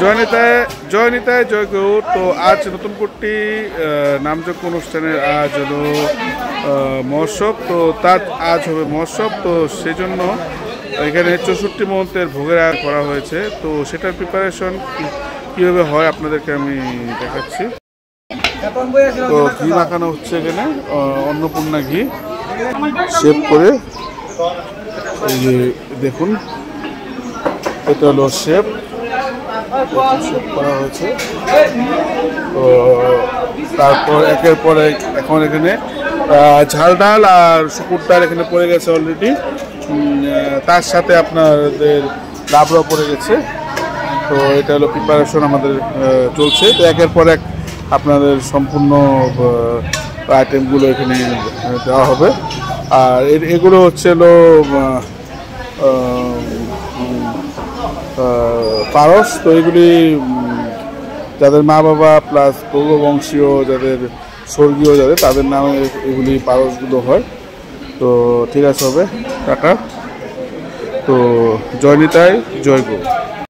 জয়নিতায় জয় গৌ। তো আজ নতুন কোটি নামযজ্ঞ অনুষ্ঠানের আজ হলো মহোৎসব। তো তার আজ হবে মহোৎসব, তো সেই জন্য এখানে 64 মহন্তের ভোগের আয়োজন করা হয়েছে। তো সেটার প্রিপারেশন কীভাবে হয় আপনাদেরকে আমি দেখাচ্ছি। তো ঘি মাখানো হচ্ছে এখানে, অন্নপূর্ণা ঘি শেপ করে। এই যে দেখুন, এটা হলো শেপ করা হয়েছে। তো তারপর একের পর এখন এখানে ঝাল ডাল আর শুকুর ডাল এখানে পড়ে গেছে অলরেডি। তার সাথে আপনাদের লাবড়া পড়ে গেছে। তো এটা হলো প্রিপারেশন আমাদের চলছে। তো একের পর এক আপনাদের সম্পূর্ণ আইটেমগুলো এখানে দেওয়া হবে। আর এগুলো হচ্ছে হলো পারস। তো এগুলি যাদের মা বাবা প্লাস পূর্ববংশীয়, যাদের স্বর্গীয় যাদের, তাদের নামে এগুলি পারসগুলো হয়। তো ঠিক আছে, হবে টাটা। তো জয়নিতায় জয় গৌ।